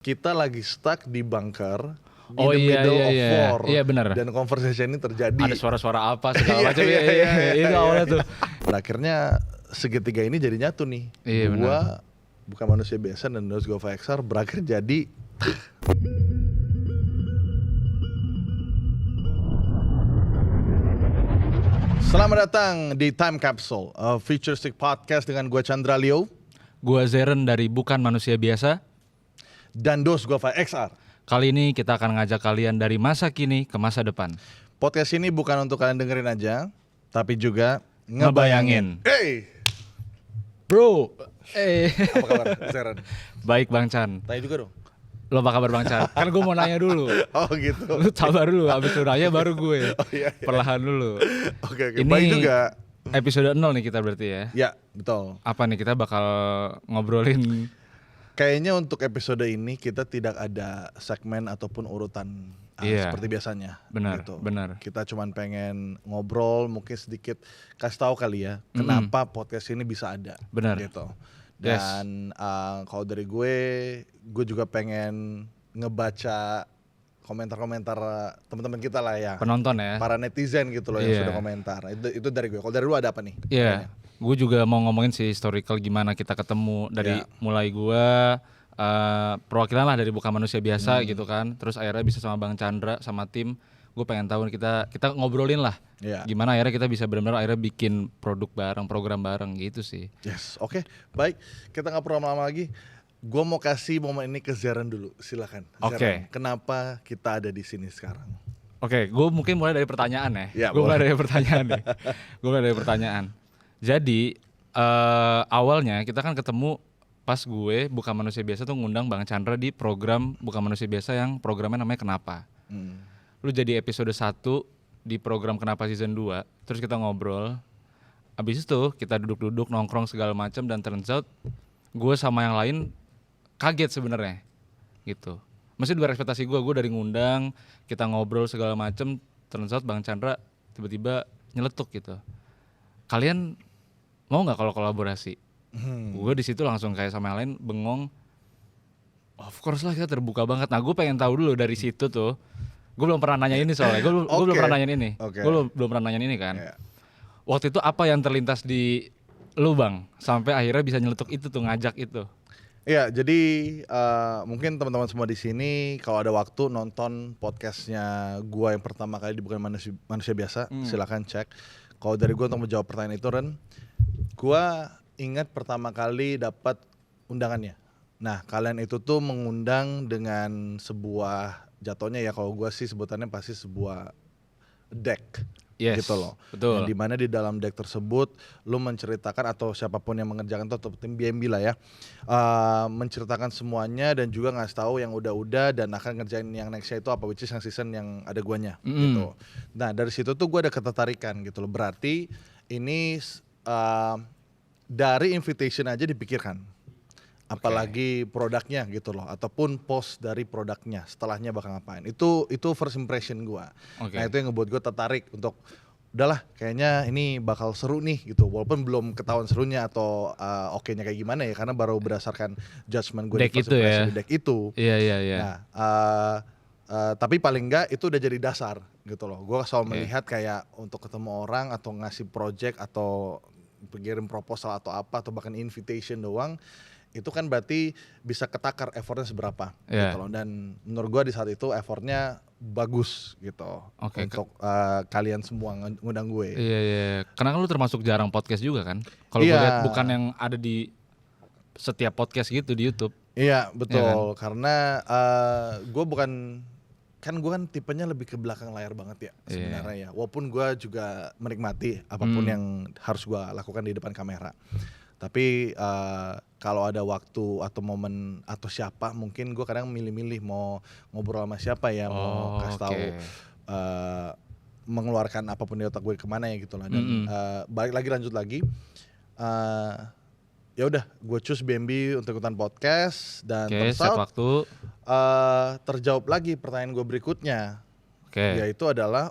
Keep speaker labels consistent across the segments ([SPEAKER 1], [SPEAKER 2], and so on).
[SPEAKER 1] Kita lagi stuck di bunker di
[SPEAKER 2] Oh
[SPEAKER 1] the
[SPEAKER 2] iya
[SPEAKER 1] middle
[SPEAKER 2] iya
[SPEAKER 1] of
[SPEAKER 2] iya.
[SPEAKER 1] war
[SPEAKER 2] Iya benar.
[SPEAKER 1] dan conversation ini terjadi.
[SPEAKER 2] Ada suara-suara apa segala
[SPEAKER 1] Iya,
[SPEAKER 2] macam
[SPEAKER 1] iya, iya,
[SPEAKER 2] itu
[SPEAKER 1] iya,
[SPEAKER 2] awalnya
[SPEAKER 1] iya.
[SPEAKER 2] tuh.
[SPEAKER 1] Pada akhirnya segitiga ini jadi nyatu nih.
[SPEAKER 2] Iya,
[SPEAKER 1] Gua bukan manusia biasa dan Dos Gova XR berakhir jadi Selamat datang di Time Capsule, a futuristic podcast dengan gue Chandra Leo
[SPEAKER 2] Gua Zeren dari Bukan Manusia Biasa.
[SPEAKER 1] dan Dos Gova XR.
[SPEAKER 2] Kali ini kita akan ngajak kalian dari masa kini ke masa depan.
[SPEAKER 1] Podcast ini bukan untuk kalian dengerin aja, tapi juga
[SPEAKER 2] Ngebayangin.
[SPEAKER 1] Hey,
[SPEAKER 2] Bro,
[SPEAKER 1] apa kabar, Zeren?
[SPEAKER 2] baik Bang Chan.
[SPEAKER 1] Tanya juga dong.
[SPEAKER 2] Lo apa kabar Bang Chan? Kan gue mau nanya dulu.
[SPEAKER 1] Oh gitu.
[SPEAKER 2] Lu sabar dulu, abis lu nanya baru gue.
[SPEAKER 1] Oh, iya, iya.
[SPEAKER 2] Perlahan dulu.
[SPEAKER 1] Oke,
[SPEAKER 2] Ini
[SPEAKER 1] baik juga.
[SPEAKER 2] episode 0 nih kita berarti ya.
[SPEAKER 1] Ya, betul.
[SPEAKER 2] Apa nih kita bakal ngobrolin?
[SPEAKER 1] Kayaknya untuk episode ini kita tidak ada segmen ataupun urutan
[SPEAKER 2] Iya.
[SPEAKER 1] seperti biasanya.
[SPEAKER 2] Benar,
[SPEAKER 1] gitu.
[SPEAKER 2] benar.
[SPEAKER 1] Kita cuman pengen ngobrol, mungkin sedikit kasih tahu kali ya, kenapa podcast ini bisa ada.
[SPEAKER 2] Benar.
[SPEAKER 1] Gitu.
[SPEAKER 2] Yes.
[SPEAKER 1] Dan kalau dari gue juga pengen ngebaca komentar-komentar teman-teman kita lah ya.
[SPEAKER 2] Penonton ya.
[SPEAKER 1] Para netizen gitu loh yang
[SPEAKER 2] Iya.
[SPEAKER 1] sudah komentar. Itu dari gue. Kalau dari lu ada apa nih?
[SPEAKER 2] Iya, gue juga mau ngomongin sih historical gimana kita ketemu dari
[SPEAKER 1] Ya.
[SPEAKER 2] mulai gue perwakilan lah dari Bukan Manusia Biasa gitu kan, terus akhirnya bisa sama Bang Chandra sama tim, gue pengen tahu kita ngobrolin lah,
[SPEAKER 1] Ya.
[SPEAKER 2] gimana akhirnya kita bisa benar-benar akhirnya bikin produk bareng, program bareng gitu sih.
[SPEAKER 1] Yes, oke, baik. Kita nggak perlu lama-lama lagi. Gue mau kasih momen ini ke Zeren dulu, silakan.
[SPEAKER 2] Oke.
[SPEAKER 1] Zeren, kenapa kita ada di sini sekarang?
[SPEAKER 2] Oke, gue mungkin mulai dari pertanyaan ya.
[SPEAKER 1] Ya,
[SPEAKER 2] Gue mulai
[SPEAKER 1] boleh.
[SPEAKER 2] dari pertanyaan nih. Gue mulai dari pertanyaan. Jadi awalnya kita kan ketemu pas gue Bukan Manusia Biasa tuh ngundang Bang Chandra di program Bukan Manusia Biasa yang programnya namanya Kenapa. Lu jadi episode 1 di program Kenapa season 2, terus kita ngobrol. Abis itu kita duduk-duduk nongkrong segala macam dan turns out gue sama yang lain kaget sebenarnya gitu. Masih di luar ekspektasi gue dari ngundang, kita ngobrol segala macem, turns out Bang Chandra tiba-tiba nyeletuk gitu. Kalian mau nggak kalau kolaborasi? Gue di situ langsung kayak sama yang lain bengong. Of course lah, kita terbuka banget. Nah gue pengen tahu dulu dari situ tuh. Gue belum pernah nanya ini soalnya. Gue belum pernah nanya ini.
[SPEAKER 1] Oke.
[SPEAKER 2] Gue belum pernah nanya ini kan.
[SPEAKER 1] Ya.
[SPEAKER 2] Waktu itu apa yang terlintas di lu Bang sampai akhirnya bisa nyeletuk itu tuh, ngajak itu?
[SPEAKER 1] Iya, jadi mungkin teman-teman semua di sini kalau ada waktu nonton podcastnya gue yang pertama kali di Bukan Manusia Biasa, silakan cek. Kalau dari gue untuk menjawab pertanyaan itu, Ren, gue ingat pertama kali dapat undangannya. Nah, kalian itu tuh mengundang dengan sebuah jatuhnya ya, kalau gue sih sebutannya pasti sebuah deck.
[SPEAKER 2] Yes,
[SPEAKER 1] Gitu loh.
[SPEAKER 2] betul.
[SPEAKER 1] Yang dimana di dalam deck tersebut lu menceritakan atau siapapun yang mengerjakan itu atau tim BMB lah ya, menceritakan semuanya dan juga ngasih tahu yang udah dan akan ngerjain yang nextnya itu apa, which is yang season yang ada guanya gitu. Nah dari situ tuh gue ada ketertarikan gitu loh. Berarti ini dari invitation aja dipikirkan. Apalagi produknya gitu loh, ataupun post dari produknya setelahnya bakal ngapain. Itu first impression gua.
[SPEAKER 2] Oke.
[SPEAKER 1] Nah itu yang ngebuat gua tertarik untuk udahlah kayaknya ini bakal seru nih gitu. Walaupun belum ketahuan serunya atau oke-nya kayak gimana ya, karena baru berdasarkan judgement gua
[SPEAKER 2] Deck
[SPEAKER 1] di first
[SPEAKER 2] itu
[SPEAKER 1] impression
[SPEAKER 2] ya.
[SPEAKER 1] di deck itu.
[SPEAKER 2] Iya iya iya.
[SPEAKER 1] Nah tapi paling enggak itu udah jadi dasar gitu loh. Gua selalu melihat kayak untuk ketemu orang atau ngasih project atau pengirim proposal atau apa atau bahkan invitation doang, itu kan berarti bisa ketakar effortnya seberapa gitu loh. Dan menurut gua di saat itu effortnya bagus gitu.
[SPEAKER 2] Oke.
[SPEAKER 1] Untuk kalian semua ngundang gue.
[SPEAKER 2] Iya iya. Karena kan lu termasuk jarang podcast juga kan? Kalau
[SPEAKER 1] Iya.
[SPEAKER 2] gue lihat bukan yang ada di setiap podcast gitu di YouTube.
[SPEAKER 1] Iya betul.
[SPEAKER 2] Iya
[SPEAKER 1] Karena gue bukan, kan gue kan tipenya lebih ke belakang layar banget ya sebenarnya ya. Walaupun gue juga menikmati apapun yang harus gue lakukan di depan kamera. Tapi kalau ada waktu atau momen atau siapa, mungkin gue kadang milih-milih mau ngobrol sama siapa ya, mau kasih tahu mengeluarkan apapun di otak gue kemana ya gitu lah. Dan balik lagi lanjut lagi, ya udah gue choose BMB untuk ikutan podcast dan
[SPEAKER 2] setiap waktu.
[SPEAKER 1] terjawab lagi pertanyaan gue berikutnya, yaitu adalah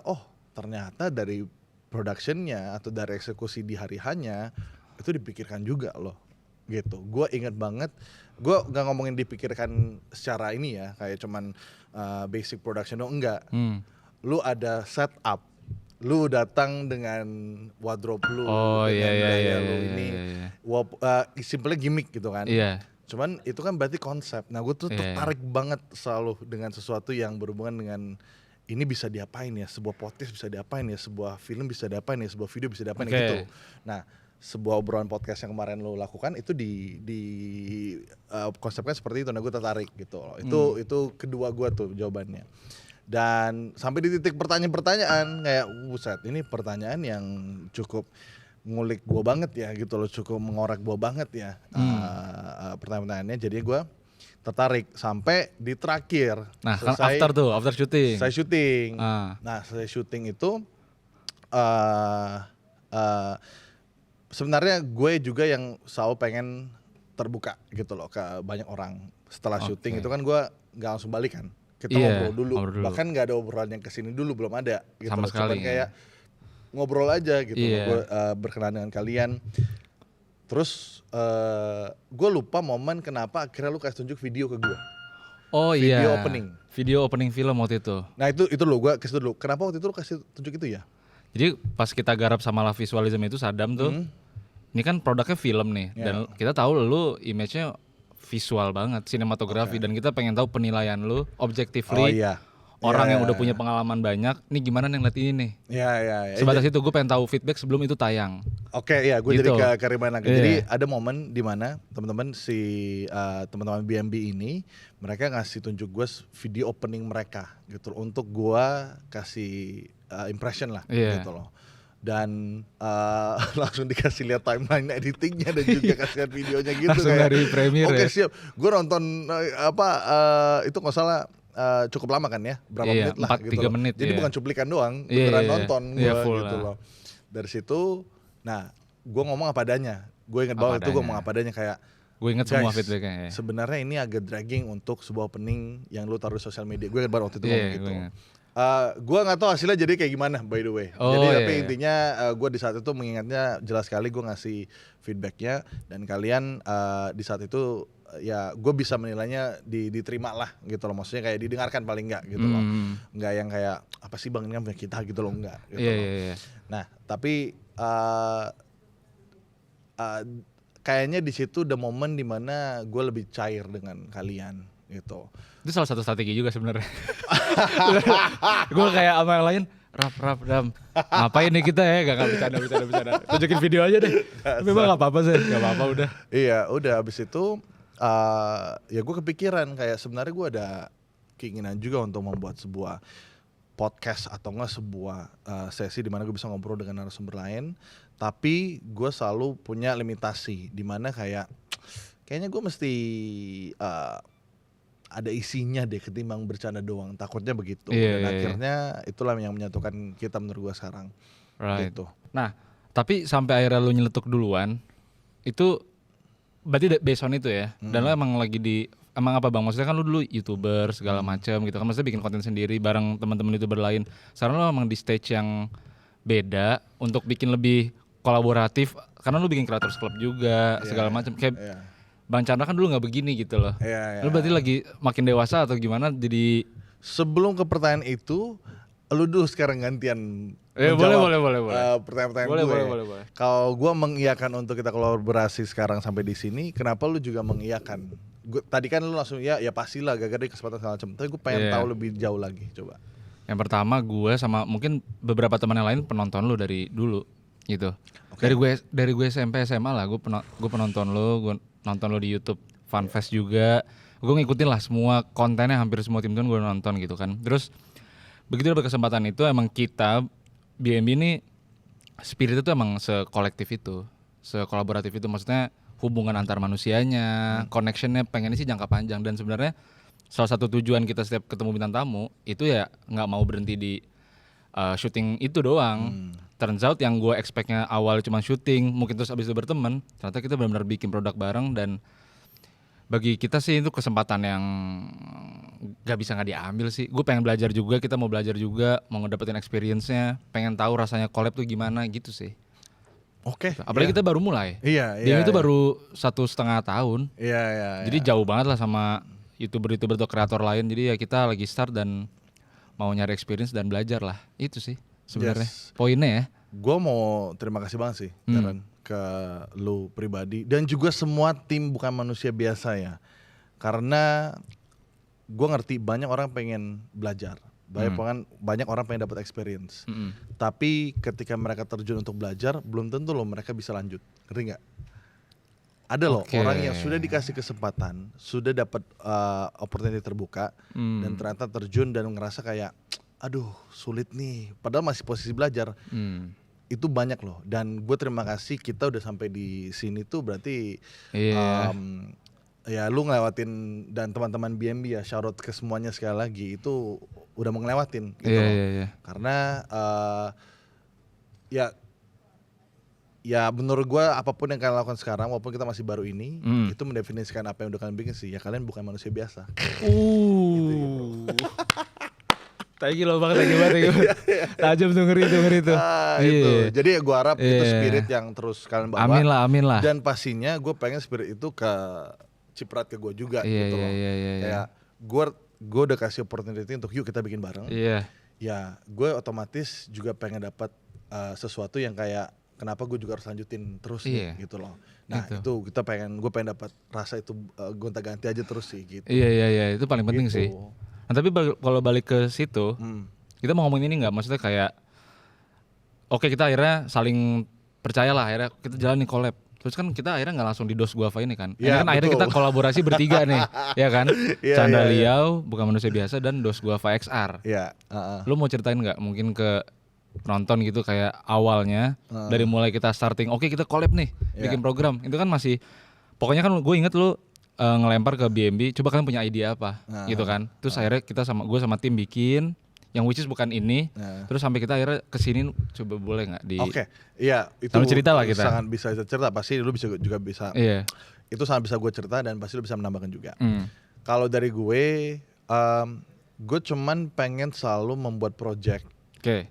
[SPEAKER 1] ternyata dari productionnya atau dari eksekusi di hari hanya itu dipikirkan juga loh gitu. Gue inget banget gue nggak ngomongin dipikirkan secara ini ya, kayak cuman basic production dong, enggak. Lu ada setup, lu datang dengan wardrobe lu, dengan gaya lu ini, simpelnya gimmick gitu kan.
[SPEAKER 2] Iya.
[SPEAKER 1] Cuman itu kan berarti konsep. Nah gue tuh tertarik banget selalu dengan sesuatu yang berhubungan dengan ini bisa diapain ya, sebuah podcast bisa diapain ya, sebuah film bisa diapain ya, sebuah video bisa diapain gitu. Nah sebuah obrolan podcast yang kemarin lo lakukan itu di konsepnya seperti itu. Nah gue tertarik gitu loh. Itu kedua gue tuh jawabannya. Dan sampai di titik pertanyaan kayak buset, ini pertanyaan yang cukup ngulik gue banget ya gitu loh, cukup mengorek gue banget ya pertanyaannya. Jadi gue tertarik sampai di terakhir.
[SPEAKER 2] Nah after syuting.
[SPEAKER 1] Saya syuting. Nah saya syuting itu sebenarnya gue juga yang selalu pengen terbuka gitu loh ke banyak orang. Setelah syuting itu kan gue nggak langsung balik kan. Kita ngobrol dulu. Bahkan nggak ada obrolan yang kesini dulu, belum ada gitu.
[SPEAKER 2] Sama sekali.
[SPEAKER 1] Cuman kayak ngobrol aja gitu loh. Gue berkenalan dengan kalian. Terus gue lupa momen kenapa akhirnya lu kasih tunjuk video ke gue.
[SPEAKER 2] Oh
[SPEAKER 1] video
[SPEAKER 2] iya.
[SPEAKER 1] Opening.
[SPEAKER 2] Video opening film waktu itu.
[SPEAKER 1] Nah itu lo gue kasih dulu. Kenapa waktu itu lu kasih tunjuk itu ya?
[SPEAKER 2] Jadi pas kita garap sama La Visualism itu Sadam tuh, ini kan produknya film nih, dan kita tahu lu image-nya visual banget, sinematografi, dan kita pengen tahu penilaian lu objectively. Orang yang udah punya pengalaman banyak, nih gimana nih ngeliat ini nih. Sebatas itu gue pengen tahu feedback sebelum itu tayang.
[SPEAKER 1] Gue gitu. Jadi ke Riman lagi. Jadi ada momen di mana teman-teman teman-teman BMB ini mereka ngasih tunjuk gue video opening mereka gitu untuk gue kasih impression lah gitu loh. Dan langsung dikasih lihat timeline editingnya dan juga kasih lihat videonya gitu.
[SPEAKER 2] Langsung kayak, dari Premiere.
[SPEAKER 1] Oke siap. Gue nonton itu nggak salah. Cukup lama kan ya, berapa menit lah gitu
[SPEAKER 2] 3 menit.
[SPEAKER 1] Jadi bukan cuplikan doang, beneran nonton gue gitu loh. Dari situ, nah gue ngomong apa adanya. Gue inget banget itu gue ngomong apa adanya kayak,
[SPEAKER 2] gue inget semua feedbacknya.
[SPEAKER 1] Sebenarnya ini agak dragging untuk sebuah opening yang lu taruh di sosial media. Gue inget banget waktu itu ngomong gitu. Gue nggak tahu hasilnya jadi kayak gimana by the way. Tapi intinya gue di saat itu mengingatnya jelas sekali gue ngasih feedbacknya, dan kalian di saat itu ya gue bisa menilainya diterima lah gitu loh, maksudnya kayak didengarkan paling enggak gitu loh, enggak yang kayak apa sih bang ini kan punya kita gitu loh, enggak gitu loh. Nah tapi kayaknya di situ ada momen dimana gue lebih cair dengan kalian gitu.
[SPEAKER 2] Itu salah satu strategi juga sebenarnya. Gue kayak sama yang lain, Rap Dam, ngapain nih kita ya, gak bercanda. Tunjukin video aja deh. Memang gak apa-apa sih, gak apa-apa udah.
[SPEAKER 1] Iya udah abis itu ya gue kepikiran kayak sebenarnya gue ada keinginan juga untuk membuat sebuah podcast atau enggak sebuah sesi di mana gue bisa ngobrol dengan narasumber lain, tapi gue selalu punya limitasi di mana kayaknya gue mesti ada isinya deh ketimbang bercanda doang, takutnya begitu. Dan akhirnya itulah yang menyatukan kita menurut gue sekarang. Gitu.
[SPEAKER 2] Nah tapi sampai akhirnya lu nyeletuk duluan itu berarti based on itu ya. Dan lo emang lagi emang apa bang? Maksudnya kan lu dulu YouTuber segala macam gitu kan. Maksudnya bikin konten sendiri bareng teman-teman YouTuber lain. Sekarang lo emang di stage yang beda untuk bikin lebih kolaboratif. Karena lu bikin Creators Club juga segala macam. Kayak Bang Chandra kan dulu nggak begini gitu loh. Lu berarti lagi makin dewasa atau gimana? Jadi
[SPEAKER 1] sebelum ke pertanyaan itu, lu dulu sekarang gantian.
[SPEAKER 2] Boleh.
[SPEAKER 1] Pertanyaan-pertanyaan gue. Kalau gue mengiyakan untuk kita kolaborasi sekarang sampai di sini, kenapa lu juga mengiyakan? Tadi kan lu langsung ya pastilah gak ada kesempatan segala macam. Tapi gue pengen tahu lebih jauh lagi, coba.
[SPEAKER 2] Yang pertama gue sama mungkin beberapa teman yang lain penonton lu dari dulu gitu. Dari gue SMP SMA lah, gue penonton lu, gue nonton lu di YouTube Funfest juga. Gue ngikutin lah semua kontennya, hampir semua tim-tim gue nonton gitu kan. Terus begitu dapet kesempatan itu, emang kita BMB ini spirit itu emang sekolektif itu, sekolaboratif itu, maksudnya hubungan antar manusianya, connectionnya pengennya sih jangka panjang. Dan sebenarnya salah satu tujuan kita setiap ketemu bintang tamu itu ya nggak mau berhenti di syuting itu doang. Turns out yang gue expectnya awal cuma syuting, mungkin terus abis itu berteman, ternyata kita benar-benar bikin produk bareng. Dan bagi kita sih itu kesempatan yang gak diambil sih. Gue pengen belajar juga, kita mau belajar juga, mau ngedapetin experience-nya, pengen tahu rasanya collab tuh gimana gitu sih.
[SPEAKER 1] Oke.
[SPEAKER 2] Apalagi kita baru mulai.
[SPEAKER 1] Iya.
[SPEAKER 2] Dia itu baru 1,5 tahun.
[SPEAKER 1] Iya.
[SPEAKER 2] Jadi jauh banget lah sama YouTuber atau kreator lain. Jadi ya kita lagi start dan mau nyari experience dan belajar lah. Itu sih sebenarnya poinnya ya.
[SPEAKER 1] Gue mau terima kasih banget sih Darren ke lu pribadi dan juga semua tim Bukan Manusia Biasa ya. Karena gue ngerti banyak orang pengen belajar. Banyak orang pengen dapat experience. Tapi ketika mereka terjun untuk belajar, belum tentu loh mereka bisa lanjut. Ngerti nggak? Ada loh orang yang sudah dikasih kesempatan, sudah dapat opportunity terbuka, dan ternyata terjun dan ngerasa kayak, aduh sulit nih. Padahal masih posisi belajar. Itu banyak loh. Dan gue terima kasih kita udah sampai di sini tuh berarti. Ya lu ngelewatin dan teman-teman BNB ya, shout out ke semuanya sekali lagi, itu udah mau ngelewatin gitu loh. Karena ya menurut gue apapun yang kalian lakukan sekarang walaupun kita masih baru ini, itu mendefinisikan apa yang udah kalian bikin sih. Ya kalian bukan manusia biasa.
[SPEAKER 2] Thank you loh banget, tajam tuh, ngeri tuh.
[SPEAKER 1] Itu. Jadi ya gue harap itu spirit yang terus kalian bawa.
[SPEAKER 2] Amin lah.
[SPEAKER 1] Dan pastinya gue pengen spirit itu ke ciprat ke gue juga gitu loh. Kayak gue udah kasih opportunity untuk yuk kita bikin bareng. Ya gue otomatis juga pengen dapat sesuatu yang kayak kenapa gue juga harus lanjutin terus nih, gitu loh. Nah itu gue pengen dapat rasa itu gonta-ganti aja terus sih gitu.
[SPEAKER 2] Iya itu paling penting sih. Nah tapi kalau balik ke situ, kita mau ngomongin ini nggak? Maksudnya kayak, oke kita akhirnya saling percayalah, akhirnya kita jalanin collab. Terus kan kita akhirnya nggak langsung di Dos Guava ini kan? Ini kan akhirnya kita kolaborasi bertiga nih, ya kan? Canda Liau, Bukan Manusia Biasa, dan Dos Guava XR. Lu mau ceritain nggak mungkin ke penonton gitu kayak awalnya dari mulai kita starting, oke kita collab nih, bikin program. Itu kan masih, pokoknya kan gue inget lu ngelempar ke BNB, coba kalian punya ide apa, gitu kan? Terus akhirnya gue sama tim bikin. Yang which is bukan ini, terus sampai kita akhirnya kesini, coba boleh nggak di?
[SPEAKER 1] Iya itu
[SPEAKER 2] cerita lah kita.
[SPEAKER 1] Sangat bisa cerita, pasti lu juga bisa. Itu sangat bisa gue cerita dan pasti lu bisa menambahkan juga. Kalau dari gue cuman pengen selalu membuat project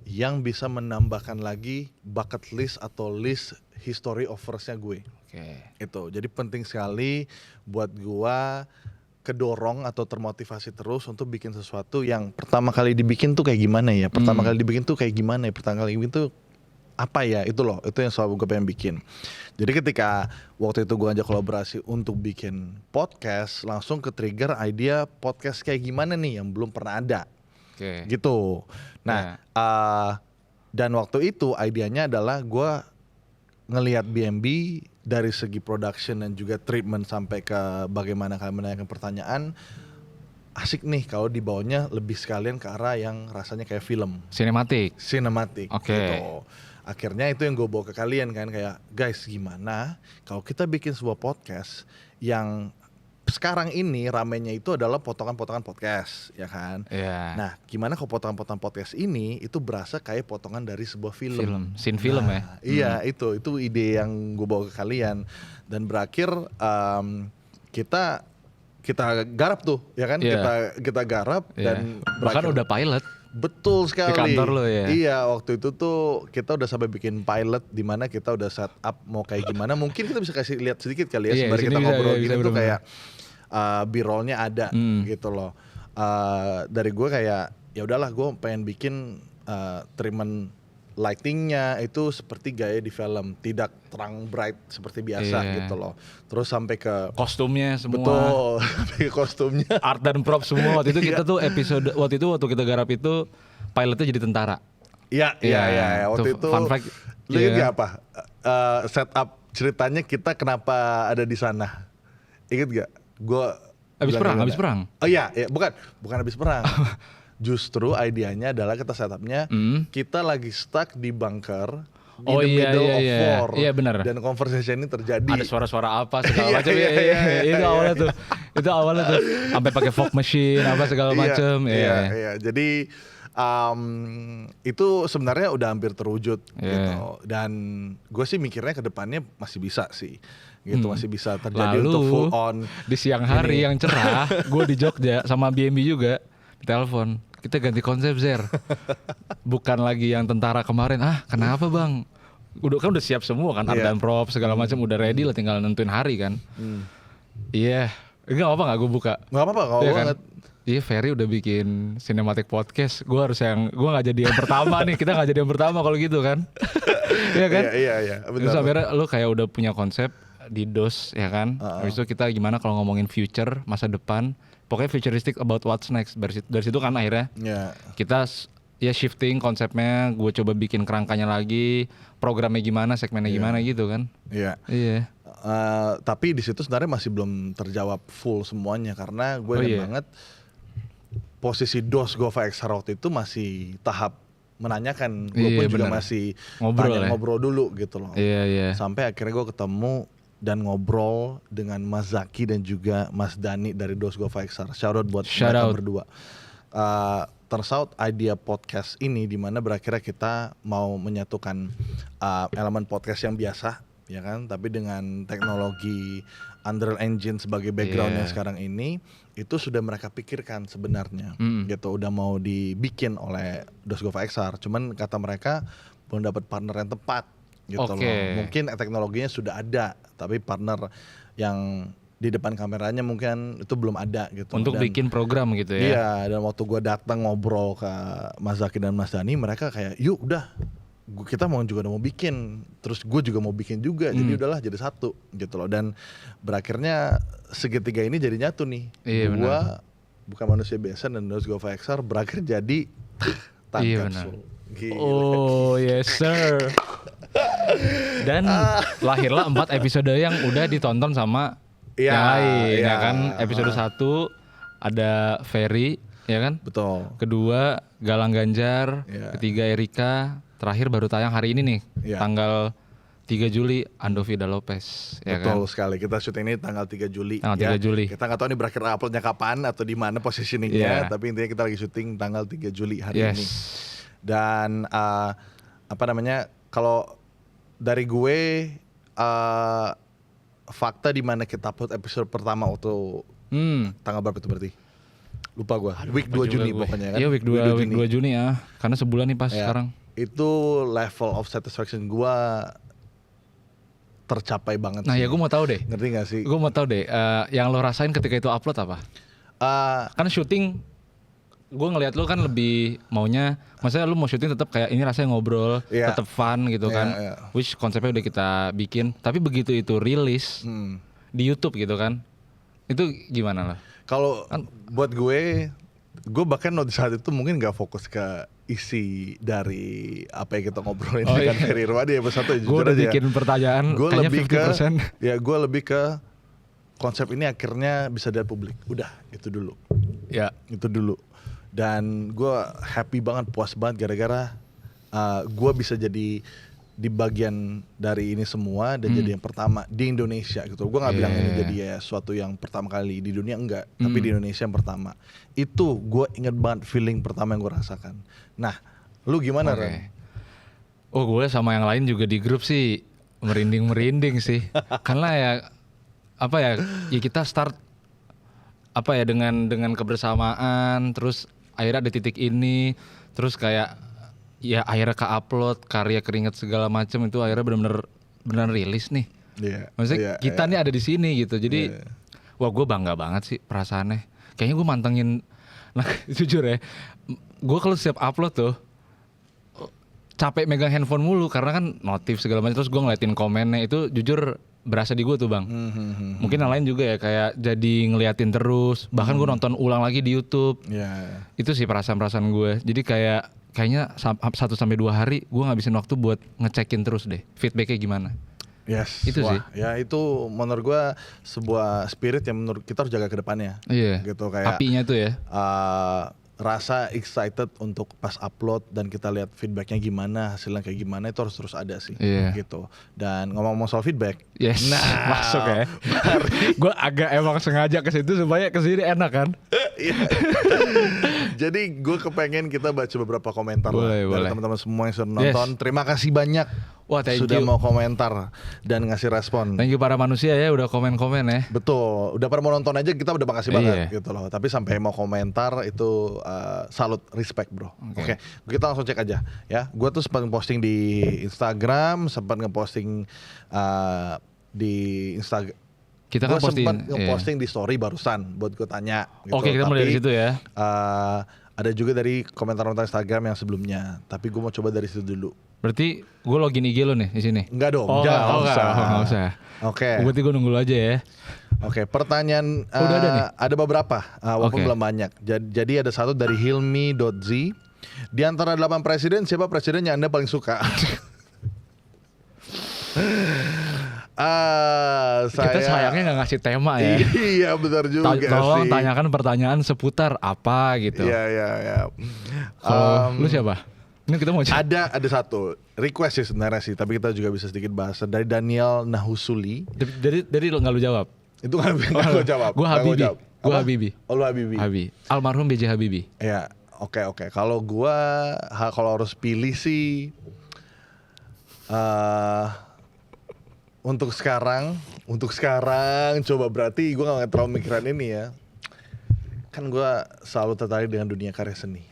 [SPEAKER 1] yang bisa menambahkan lagi bucket list atau list history offersnya gue. Itu jadi penting sekali buat gue kedorong atau termotivasi terus untuk bikin sesuatu yang pertama kali dibikin tuh kayak gimana ya, pertama kali dibikin tuh apa ya, itu loh, itu yang selalu gue pengen bikin. Jadi ketika waktu itu gue ngajak kolaborasi untuk bikin podcast, langsung ke trigger idea podcast kayak gimana nih yang belum pernah ada, gitu. Nah dan waktu itu idenya adalah gue ngelihat BNB dari segi production dan juga treatment sampai ke bagaimana kalian menanyakan pertanyaan, asik nih kalau dibawanya lebih sekalian ke arah yang rasanya kayak film. Sinematik. Gitu. Akhirnya itu yang gue bawa ke kalian kan, kayak guys gimana kalau kita bikin sebuah podcast yang sekarang ini ramenya itu adalah potongan-potongan podcast, ya kan? Nah, gimana kalau potongan-potongan podcast ini itu berasa kayak potongan dari sebuah film. Scene film ya? Iya, itu ide yang gue bawa ke kalian. Dan berakhir kita garap tuh, ya kan? Kita garap dan
[SPEAKER 2] bahkan udah pilot.
[SPEAKER 1] Betul sekali.
[SPEAKER 2] Di kantor lo ya?
[SPEAKER 1] Iya, waktu itu tuh kita udah sampai bikin pilot di mana kita udah set up mau kayak gimana. Mungkin kita bisa kasih lihat sedikit kali ya, sembari kita ngobrol gini tuh kayak B-rollnya ada gitu loh. Dari gue kayak ya udahlah, gue pengen bikin treatment lightingnya itu seperti gaya di film, tidak terang bright seperti biasa gitu loh. Terus sampai ke
[SPEAKER 2] kostumnya semua.
[SPEAKER 1] Betul, sampai ke kostumnya.
[SPEAKER 2] Art dan prop semua. Waktu itu kita tuh waktu kita garap itu pilotnya jadi tentara.
[SPEAKER 1] Iya. Waktu itu
[SPEAKER 2] fun fact.
[SPEAKER 1] Lu ingat gak apa setup ceritanya kita kenapa ada di sana? Ingat gak? Gua
[SPEAKER 2] habis perang.
[SPEAKER 1] Oh iya, bukan habis perang. Justru idenya adalah kita setupnya kita lagi stuck di bunker di the middle of war.
[SPEAKER 2] Iya benar.
[SPEAKER 1] Dan conversation ini terjadi.
[SPEAKER 2] Ada suara-suara apa segala macam. Itu awalnya tuh. Sampai pakai fog machine apa segala macam.
[SPEAKER 1] Iya. Jadi itu sebenarnya udah hampir terwujud gitu. Dan gue sih mikirnya ke depannya masih bisa sih. Gitu masih bisa terjadi. Lalu, untuk full on
[SPEAKER 2] di siang hari yang cerah, gue di Jogja sama BNB juga ditelepon. Kita ganti konsep Zer. Bukan lagi yang tentara kemarin. Kenapa bang? udah siap semua kan, art dan prop segala macam udah ready lah, tinggal nentuin hari kan. Iya, enggak apa nggak gue buka.
[SPEAKER 1] Nggak apa-apa kalau
[SPEAKER 2] Iya
[SPEAKER 1] banget.
[SPEAKER 2] Iya, Ferry udah bikin cinematic podcast. Gue nggak jadi yang pertama nih. Kita nggak jadi yang pertama kalau gitu kan. Iya kan?
[SPEAKER 1] Iya.
[SPEAKER 2] Terus akhirnya lu kayak udah punya konsep di DOS ya kan. Habis itu kita gimana kalau ngomongin future, masa depan. Pokoknya futuristic about what's next. Dari situ kan akhirnya kita ya shifting konsepnya. Gue coba bikin kerangkanya lagi, programnya gimana, segmennya gimana gitu kan. Iya.
[SPEAKER 1] Tapi di situ sebenarnya masih belum terjawab full semuanya karena gue ingat banget posisi DOS Gova XR waktu itu masih tahap menanyakan. Gue pun juga masih ngobrol dulu gitu loh.
[SPEAKER 2] Iya.
[SPEAKER 1] Sampai akhirnya gue ketemu dan ngobrol dengan Mas Zaki dan juga Mas Dani dari DOS Gova XR. Shout out buat mereka berdua. Turns out idea podcast ini dimana berakhirnya kita mau menyatukan elemen podcast yang biasa, ya kan, tapi dengan teknologi Unreal Engine sebagai backgroundnya sekarang ini itu sudah mereka pikirkan sebenarnya, gitu. Udah mau dibikin oleh DOS Gova XR, cuman kata mereka belum dapat partner yang tepat, gitu loh. Mungkin teknologinya sudah ada, tapi partner yang di depan kameranya mungkin itu belum ada gitu.
[SPEAKER 2] Untuk bikin program gitu ya.
[SPEAKER 1] Iya, dan waktu gue datang ngobrol ke Mas Zaki dan Mas Dani, mereka kayak yuk udah, kita juga udah mau bikin, terus gue juga mau bikin juga, jadi udahlah jadi satu gitu loh. Dan berakhirnya segitiga ini jadi nyatu nih. Gue bukan manusia biasa dan DOS Gova XR berakhir jadi Time Capsule.
[SPEAKER 2] Oh yes sir. Dan lahirlah 4 episode yang udah ditonton sama yang lain ya kan. Episode 1 ada Ferry ya kan.
[SPEAKER 1] Betul.
[SPEAKER 2] Kedua Galang Ganjar, ketiga Erika, terakhir baru tayang hari ini nih, tanggal 3 Juli Andovida Lopez.
[SPEAKER 1] Betul sekali, kita syuting ini tanggal 3 Juli.
[SPEAKER 2] Tanggal 3 Juli.
[SPEAKER 1] Kita nggak tahu nih berakhir uploadnya kapan atau di mana positioningnya, tapi intinya kita lagi syuting tanggal 3 Juli hari ini. Dan kalau dari gue fakta di mana kita upload episode pertama waktu tanggal berapa itu berarti? Lupa gue. Week 2 Juni pokoknya kan.
[SPEAKER 2] Iya week 2 Juni ya. Karena sebulan nih pas sekarang.
[SPEAKER 1] Itu level of satisfaction gue tercapai banget.
[SPEAKER 2] Nah, ya gue mau tahu deh.
[SPEAKER 1] Ngerti gak sih?
[SPEAKER 2] Gue mau tahu deh. Yang lo rasain ketika itu upload apa? Kan syuting, gue ngelihat lo kan lebih maunya, maksudnya lo mau syuting tetap kayak ini rasanya ngobrol, tetap fun gitu kan. Which konsepnya udah kita bikin. Tapi begitu itu rilis di YouTube gitu kan, itu gimana lo?
[SPEAKER 1] Kalau buat gue bahkan di saat itu mungkin gak fokus ke isi dari apa yang kita ngobrolin dengan Ferry Irwadi ya bersatu.
[SPEAKER 2] Gue udah bikin pertanyaan
[SPEAKER 1] gue
[SPEAKER 2] kayaknya 50%.
[SPEAKER 1] Gue lebih ke konsep ini akhirnya bisa dilihat publik. Udah itu dulu. Itu dulu. Dan gue happy banget, puas banget gara-gara gue bisa jadi di bagian dari ini semua dan jadi yang pertama di Indonesia gitu. Gue nggak bilang ini jadi ya suatu yang pertama kali di dunia, enggak, tapi di Indonesia yang pertama. Itu gue inget banget feeling pertama yang gue rasakan. Nah, lu gimana Ren?
[SPEAKER 2] Oh, gue sama yang lain juga di grup sih merinding sih. Karena ya kita start dengan kebersamaan, terus akhirnya ada titik ini, terus kayak ya akhirnya ke-upload, karya keringat segala macam itu akhirnya benar-benar rilis nih. Maksudnya kita nih ada di sini gitu. Jadi wah gue bangga banget sih perasaannya. Kayaknya gue mantengin, nah jujur ya, gue kalau setiap upload tuh capek megang handphone mulu karena kan notif segala macam, terus gue ngeliatin komennya itu jujur berasa di gue tuh bang. Mungkin yang lain juga ya kayak jadi ngeliatin terus, bahkan gue nonton ulang lagi di YouTube. Itu sih perasaan gue. Jadi kayaknya 1-2 hari gue ngabisin waktu buat ngecekin terus deh feedbacknya gimana. Itu sih.
[SPEAKER 1] Ya itu menurut gue sebuah spirit yang menurut kita harus jaga ke depannya. Gitu kayak
[SPEAKER 2] apinya tuh ya.
[SPEAKER 1] Rasa excited untuk pas upload dan kita lihat feedbacknya gimana, hasilnya kayak gimana, itu harus terus ada sih. Gitu. Dan ngomong-ngomong soal feedback,
[SPEAKER 2] Yes, masuk ya. Gue agak emang sengaja ke situ supaya kesini enak kan.
[SPEAKER 1] Iya. Jadi gue kepengen kita baca beberapa komentar
[SPEAKER 2] Boleh,
[SPEAKER 1] lah dari
[SPEAKER 2] boleh.
[SPEAKER 1] teman-teman semua yang sudah nonton.
[SPEAKER 2] Yes.
[SPEAKER 1] Terima kasih banyak
[SPEAKER 2] Wah, thank
[SPEAKER 1] sudah
[SPEAKER 2] you.
[SPEAKER 1] mau komentar dan ngasih respon.
[SPEAKER 2] Thank you para manusia ya udah komen-komen ya.
[SPEAKER 1] Betul, udah pada mau nonton aja kita udah makasih banget gitu loh. Tapi sampai mau komentar itu salut, respect bro. Oke, kita langsung cek aja ya. Gue tuh sempat posting di Instagram, sempat ngeposting di Instagram.
[SPEAKER 2] Kita kan
[SPEAKER 1] Gue
[SPEAKER 2] posting,
[SPEAKER 1] sempat ngeposting di story barusan buat gue tanya. Gitu.
[SPEAKER 2] Oke, kita mulai dari situ ya.
[SPEAKER 1] Ada juga dari komentar-komentar Instagram yang sebelumnya. Tapi gue mau coba dari situ dulu.
[SPEAKER 2] Berarti gue login IG lo nih di sini.
[SPEAKER 1] Enggak dong,
[SPEAKER 2] Oh,
[SPEAKER 1] jangan
[SPEAKER 2] nggak usah.
[SPEAKER 1] Oke.
[SPEAKER 2] Berarti gue nunggu lo aja ya.
[SPEAKER 1] Oke, pertanyaan
[SPEAKER 2] Udah ada nih?
[SPEAKER 1] ada beberapa, walaupun
[SPEAKER 2] Oke.
[SPEAKER 1] belum banyak. Jadi ada satu dari Hilmi.z. Di antara 8 presiden, siapa presiden yang Anda paling suka?
[SPEAKER 2] Kita sayangnya nggak ngasih tema ya.
[SPEAKER 1] Iya, benar juga
[SPEAKER 2] Tolong
[SPEAKER 1] sih.
[SPEAKER 2] tanyakan pertanyaan seputar apa gitu.
[SPEAKER 1] Iya.
[SPEAKER 2] Kalau lu siapa? Ini kita mau cek.
[SPEAKER 1] Ada satu request sih sebenarnya sih, tapi kita juga bisa sedikit bahas dari Daniel Nahusuli.
[SPEAKER 2] Jadi lo nggak lu jawab.
[SPEAKER 1] Itu nggak gue jawab.
[SPEAKER 2] Gue
[SPEAKER 1] Nggak
[SPEAKER 2] Habibi.
[SPEAKER 1] jawab.
[SPEAKER 2] Gue
[SPEAKER 1] Apa?
[SPEAKER 2] Habibi.
[SPEAKER 1] Oh, lu Habibi.
[SPEAKER 2] Almarhum B.J. Habibie.
[SPEAKER 1] Ya, oke. Kalau gua kalau harus pilih sih untuk sekarang coba, berarti gua nggak terlalu mikiran ini ya. Kan gua selalu tertarik dengan dunia karya seni.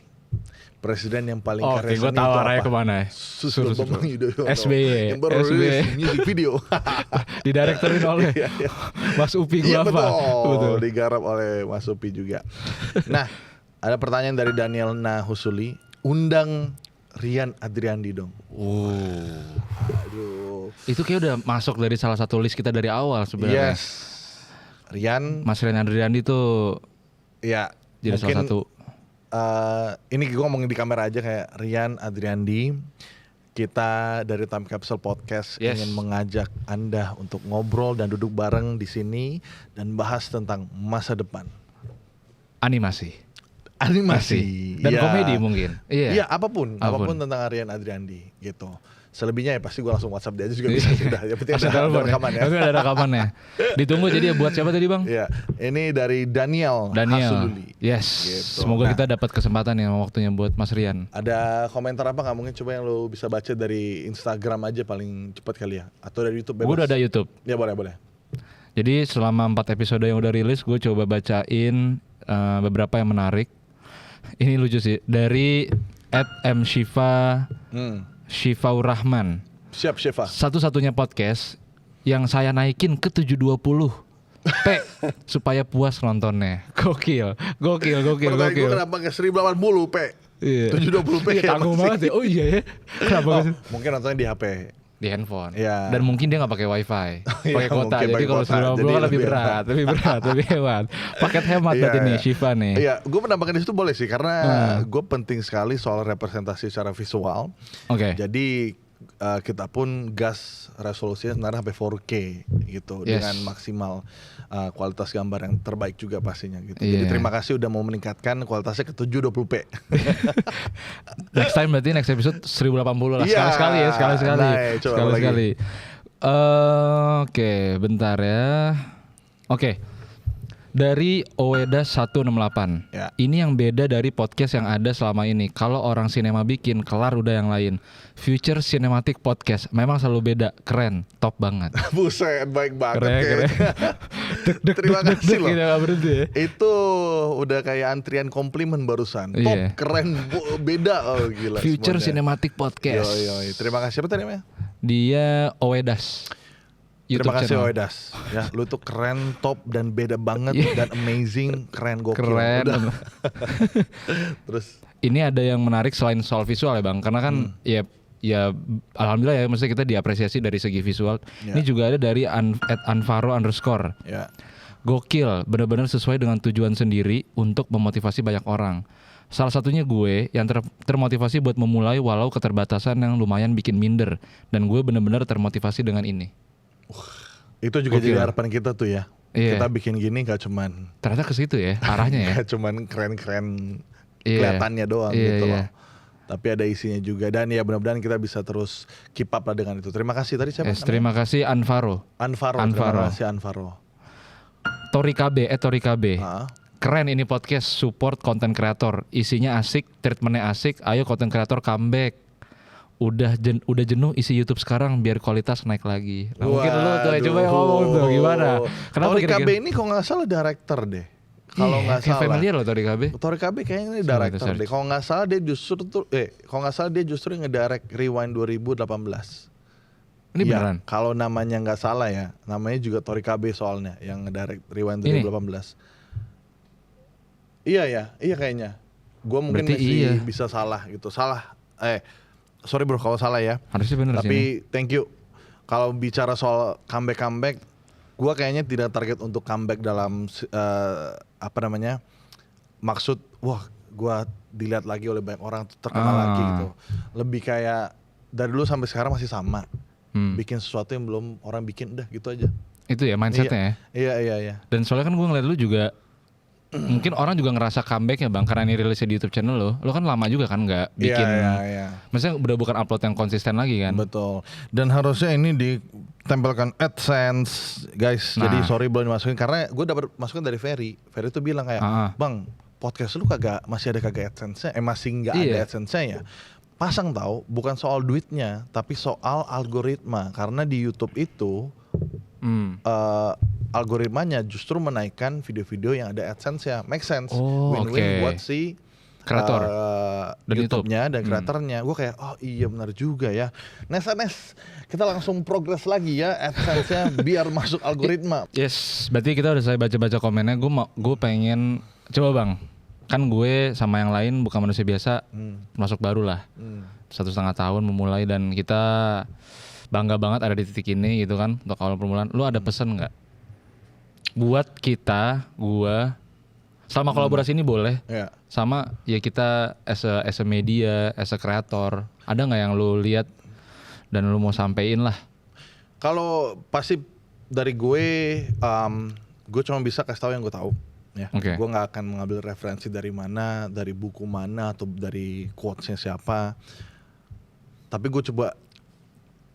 [SPEAKER 1] Presiden yang paling karya
[SPEAKER 2] Oke, gue
[SPEAKER 1] seni
[SPEAKER 2] tahu
[SPEAKER 1] itu
[SPEAKER 2] arahnya
[SPEAKER 1] apa?
[SPEAKER 2] kemana.
[SPEAKER 1] Susilo Bambang Yudhoyono.
[SPEAKER 2] SBY.
[SPEAKER 1] Yang baru rilis music video.
[SPEAKER 2] Didirektorin oleh
[SPEAKER 1] Iya.
[SPEAKER 2] Mas Upi
[SPEAKER 1] Iya
[SPEAKER 2] Guava.
[SPEAKER 1] betul, digarap oleh Mas Upi juga. Nah, ada pertanyaan dari Daniel Nahusuli. Undang Rian Adriandi dong. Aduh.
[SPEAKER 2] Itu kayak udah masuk dari salah satu list kita dari awal sebenarnya.
[SPEAKER 1] Yes. Rian,
[SPEAKER 2] Mas Rian Adriandi tuh
[SPEAKER 1] ya
[SPEAKER 2] jadi
[SPEAKER 1] mungkin
[SPEAKER 2] salah satu.
[SPEAKER 1] Ini gue ngomongin di kamera aja kayak Rian Adriandi. Kita dari Time Capsule Podcast ingin mengajak Anda untuk ngobrol dan duduk bareng di sini dan bahas tentang masa depan.
[SPEAKER 2] Animasi.
[SPEAKER 1] Ya.
[SPEAKER 2] Dan komedi mungkin.
[SPEAKER 1] Iya, apapun tentang Rian Adriandi gitu. Selebihnya ya pasti gue langsung WhatsApp dia aja juga bisa sudah. Yang penting ada rekaman ya.
[SPEAKER 2] Tapi ada rekamannya. Ditunggu jadi buat siapa tadi bang?
[SPEAKER 1] Iya, ini dari Daniel Hasululi.
[SPEAKER 2] Yes.
[SPEAKER 1] Gitu.
[SPEAKER 2] Semoga kita dapat kesempatan ya waktunya buat Mas Rian.
[SPEAKER 1] Ada komentar apa nggak? Mungkin coba yang lo bisa baca dari Instagram aja paling cepat kali ya, atau dari YouTube bebas.
[SPEAKER 2] Gue udah ada YouTube.
[SPEAKER 1] Ya boleh.
[SPEAKER 2] Jadi selama 4 episode yang udah rilis, gue coba bacain beberapa yang menarik. Ini lucu sih. Dari @mshifa Syifaur Rahman.
[SPEAKER 1] Siap, Syifa.
[SPEAKER 2] Satu-satunya podcast yang saya naikin ke 720 P supaya puas nontonnya. Gokil.
[SPEAKER 1] Pertanyaan gue kenapa ke 1080 P?
[SPEAKER 2] Iya.
[SPEAKER 1] 720 P.
[SPEAKER 2] Iya, tanggung banget ya. Oh iya ya. Kenapa
[SPEAKER 1] Mungkin nontonnya di HP.
[SPEAKER 2] di handphone.
[SPEAKER 1] Iya.
[SPEAKER 2] Dan mungkin dia nggak pakai wifi,
[SPEAKER 1] Iya,
[SPEAKER 2] pakai kuota.
[SPEAKER 1] mungkin
[SPEAKER 2] Jadi
[SPEAKER 1] pakai
[SPEAKER 2] kalau
[SPEAKER 1] kuota.
[SPEAKER 2] 920
[SPEAKER 1] Jadi
[SPEAKER 2] kan lebih
[SPEAKER 1] lebih
[SPEAKER 2] berat, lebih hemat. Paket hemat
[SPEAKER 1] Iya,
[SPEAKER 2] berarti nih
[SPEAKER 1] iya.
[SPEAKER 2] Syifa nih.
[SPEAKER 1] Iya, gue menambahkan di situ boleh sih karena gue penting sekali soal representasi secara visual.
[SPEAKER 2] Oke.
[SPEAKER 1] Jadi kita pun gas resolusinya sebenarnya sampai 4K gitu dengan maksimal kualitas gambar yang terbaik juga pastinya gitu. Jadi
[SPEAKER 2] Iya.
[SPEAKER 1] terima kasih udah mau meningkatkan kualitasnya ke 720p.
[SPEAKER 2] Next time berarti next episode 1080 lah.
[SPEAKER 1] Iya.
[SPEAKER 2] Sekali-sekali ya, sekali-sekali.
[SPEAKER 1] Nah, coba
[SPEAKER 2] Sekali-sekali. Oke, bentar ya. Oke. Dari Oeda 168.
[SPEAKER 1] Ya.
[SPEAKER 2] Ini yang beda dari podcast yang ada selama ini. Kalau orang sinema bikin, kelar udah yang lain. Future Cinematic Podcast memang selalu beda, keren, top banget.
[SPEAKER 1] Buset, baik banget
[SPEAKER 2] Keren.
[SPEAKER 1] kayaknya. Terima kasih loh.
[SPEAKER 2] Kita nggak berhenti ya.
[SPEAKER 1] Itu udah kayak antrian komplimen barusan. Top,
[SPEAKER 2] Iya.
[SPEAKER 1] keren, beda. Oh gila.
[SPEAKER 2] Future
[SPEAKER 1] semuanya.
[SPEAKER 2] Cinematic Podcast.
[SPEAKER 1] Yoi. Terima kasih. Apa tadi namanya?
[SPEAKER 2] Dia Oedas.
[SPEAKER 1] Terima kasih
[SPEAKER 2] channel.
[SPEAKER 1] Oedas. Ya, lu tuh keren, top dan beda banget dan amazing, keren, gokil.
[SPEAKER 2] Keren.
[SPEAKER 1] Udah. Terus
[SPEAKER 2] Ini ada yang menarik selain soal visual ya bang, karena kan ya alhamdulillah ya, maksudnya kita diapresiasi dari segi visual.
[SPEAKER 1] Ya.
[SPEAKER 2] Ini juga ada dari @anfaro_.
[SPEAKER 1] ya.
[SPEAKER 2] Gokil, benar-benar sesuai dengan tujuan sendiri untuk memotivasi banyak orang. Salah satunya gue yang termotivasi buat memulai walau keterbatasan yang lumayan bikin minder, dan gue benar-benar termotivasi dengan ini.
[SPEAKER 1] Itu juga
[SPEAKER 2] Gokil.
[SPEAKER 1] jadi harapan kita tuh ya.
[SPEAKER 2] Iya.
[SPEAKER 1] Kita bikin gini gak cuman
[SPEAKER 2] Ternyata ke situ ya arahnya ya.
[SPEAKER 1] gak cuman keren-keren
[SPEAKER 2] Iya.
[SPEAKER 1] kelihatannya doang
[SPEAKER 2] Iya,
[SPEAKER 1] gitu
[SPEAKER 2] iya.
[SPEAKER 1] loh. Tapi ada isinya juga. Dan ya mudah-mudahan kita bisa terus keep up lah dengan itu. Terima kasih tadi siapa?
[SPEAKER 2] Terima kasih Anfaro.
[SPEAKER 1] Terima kasih Anfaro.
[SPEAKER 2] Tori KB.
[SPEAKER 1] Ah.
[SPEAKER 2] Keren ini podcast, support konten kreator. Isinya asik, treatmentnya asik. Ayo konten kreator comeback. Udah jenuh isi YouTube sekarang, biar kualitas naik lagi. Nah, mungkin lu tuh coba ngomong tuh gimana? Kenapa
[SPEAKER 1] Tori KB ini kalau nggak salah director deh. Kalau nggak salah.
[SPEAKER 2] Familiar loh Tori KB.
[SPEAKER 1] Tori KB kayaknya ini director deh. Kalau nggak salah dia justru ngedirect Rewind 2018.
[SPEAKER 2] Ini beneran?
[SPEAKER 1] Kalau namanya nggak salah ya, namanya juga Tori KB soalnya yang ngedirect Rewind 2018. Iya kayaknya. Gue mungkin masih bisa salah gitu. Sorry bro kalau salah ya.
[SPEAKER 2] Harusnya bener.
[SPEAKER 1] Tapi thank you. Kalau bicara soal comeback, gue kayaknya tidak target untuk comeback dalam maksud wah gue dilihat lagi oleh banyak orang, terkenal lagi gitu. Lebih kayak dari dulu sampai sekarang masih sama. Bikin sesuatu yang belum orang bikin, udah gitu aja.
[SPEAKER 2] Itu ya mindsetnya ya.
[SPEAKER 1] Iya. Dan
[SPEAKER 2] soalnya kan gue ngeliat lu juga mungkin orang juga ngerasa comeback ya bang, karena ini rilisnya di YouTube channel lo kan lama juga kan nggak bikin.
[SPEAKER 1] Iya.
[SPEAKER 2] Maksudnya udah bukan upload yang konsisten lagi kan.
[SPEAKER 1] Betul. Dan harusnya ini ditempelkan AdSense guys. Jadi sorry belum dimasukin karena gue dapat masukan dari Ferry tuh bilang kayak bang, podcast lu masih ada kagak AdSense-nya? Masih nggak ada AdSense-nya ya? Pasang tahu, bukan soal duitnya tapi soal algoritma. Karena di YouTube itu algoritmanya justru menaikkan video-video yang ada AdSense-nya. Make sense. Win-win buat si
[SPEAKER 2] kreator
[SPEAKER 1] dan YouTube-nya dan kreatornya. Gue kayak iya benar juga ya. Nes kita langsung progress lagi ya AdSense-nya biar masuk algoritma.
[SPEAKER 2] Yes, berarti kita udah saya baca-baca komennya. Gue pengen coba bang. Kan gue sama yang lain bukan manusia biasa, masuk baru lah. 1,5 tahun memulai dan kita bangga banget ada di titik ini gitu kan untuk awal permulaan. Lu ada pesan nggak buat kita, gua selama kolaborasi ini boleh, sama ya kita as a media, as a kreator, ada nggak yang lu lihat dan lu mau sampein lah?
[SPEAKER 1] Kalau pasti dari gue cuma bisa kasih tahu yang gue tahu. Ya, gue nggak akan mengambil referensi dari mana, dari buku mana atau dari quotes-nya siapa. Tapi gue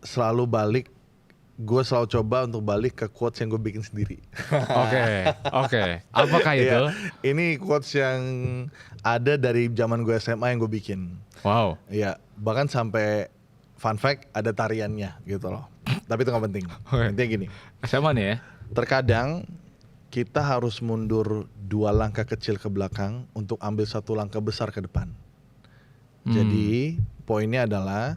[SPEAKER 1] selalu coba untuk balik ke quotes yang gue bikin sendiri.
[SPEAKER 2] Oke. Apakah itu?
[SPEAKER 1] Ini quotes yang ada dari zaman gue SMA yang gue bikin.
[SPEAKER 2] Wow.
[SPEAKER 1] Iya, bahkan sampai fun fact ada tariannya gitu loh. Tapi itu gak penting. Intinya gini.
[SPEAKER 2] SMA nih ya?
[SPEAKER 1] Terkadang kita harus mundur 2 langkah kecil ke belakang untuk ambil 1 langkah besar ke depan. Jadi poinnya adalah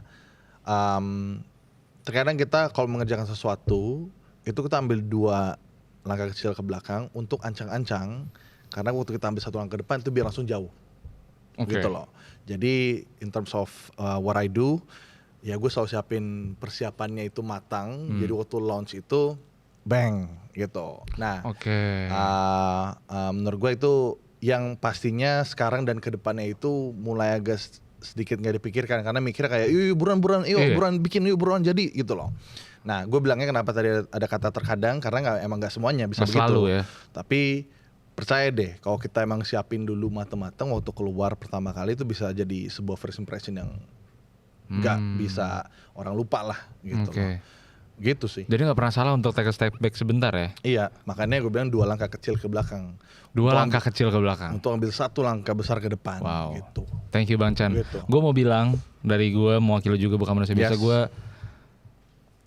[SPEAKER 1] terkadang kita kalau mengerjakan sesuatu itu kita ambil 2 langkah kecil ke belakang untuk ancang-ancang, karena waktu kita ambil 1 langkah ke depan itu biar langsung jauh. Gitu loh. Jadi in terms of what I do, ya gue selalu siapin persiapannya itu matang. Jadi waktu launch itu bang gitu. Nah, menurut gue itu yang pastinya sekarang dan kedepannya itu mulai agak sedikit nggak dipikirkan, karena mikirnya kayak buruan bikin buruan jadi gitu loh. Nah, gue bilangnya kenapa tadi ada kata terkadang, karena emang nggak semuanya bisa begitu.
[SPEAKER 2] Selalu ya.
[SPEAKER 1] Tapi percaya deh, kalau kita emang siapin dulu mateng-mateng waktu keluar pertama kali itu bisa jadi sebuah first impression yang nggak bisa orang lupa lah gitu loh. Gitu sih.
[SPEAKER 2] Jadi nggak pernah salah untuk take a step back sebentar ya?
[SPEAKER 1] Iya, makanya gue bilang 2 langkah kecil ke belakang.
[SPEAKER 2] 2 langkah kecil ke belakang.
[SPEAKER 1] Untuk ambil 1 langkah besar ke depan.
[SPEAKER 2] Wow.
[SPEAKER 1] Gitu.
[SPEAKER 2] Thank you Bang Chan.
[SPEAKER 1] Gitu.
[SPEAKER 2] Gue mau bilang dari gue mewakili juga bukan manusia biasa, gue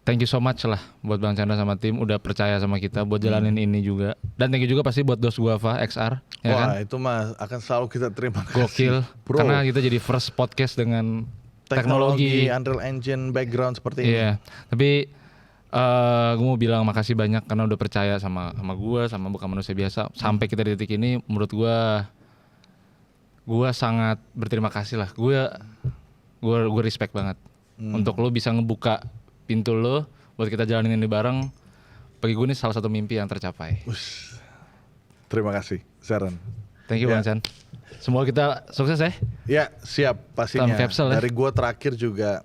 [SPEAKER 2] thank you so much lah buat Bang Chandra sama tim udah percaya sama kita buat jalanin ini juga. Dan thank you juga pasti buat Dos Guava XR. Ya. Wah,
[SPEAKER 1] kan? Itu mah akan selalu kita terima kasih.
[SPEAKER 2] Gokil. Bro. Karena kita jadi first podcast dengan teknologi
[SPEAKER 1] Unreal Engine background seperti ini.
[SPEAKER 2] Iya. Tapi gue mau bilang makasih banyak karena udah percaya sama gue, sama bukan manusia biasa. Sampai kita di titik ini, menurut gue sangat berterima kasih lah. Gue respect banget untuk lo bisa ngebuka pintu lo buat kita jalanin ini bareng. Bagi gue ini salah satu mimpi yang tercapai.
[SPEAKER 1] Terima kasih, Sharon.
[SPEAKER 2] Thank you Bang Chan. Semoga kita sukses ya.
[SPEAKER 1] Ya, siap pastinya. Dari gue terakhir juga,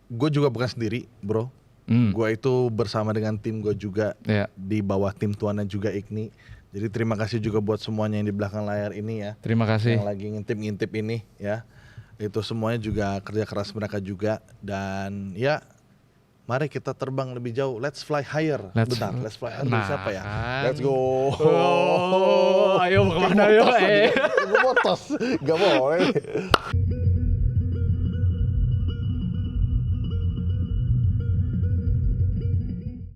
[SPEAKER 1] gue juga bukan sendiri, bro. Gue itu bersama dengan tim gue juga, di bawah tim tuannya juga Igni. Jadi terima kasih juga buat semuanya yang di belakang layar ini ya.
[SPEAKER 2] Terima kasih.
[SPEAKER 1] Yang lagi ngintip-ngintip ini ya. Itu semuanya juga kerja keras mereka juga. Dan ya mari kita terbang lebih jauh. Let's fly higher. Let's fly higher.
[SPEAKER 2] Nah,
[SPEAKER 1] Siapa ya?
[SPEAKER 2] kan.
[SPEAKER 1] Let's go.
[SPEAKER 2] Ayo kemana yuk?
[SPEAKER 1] Gue motos. Gak boleh.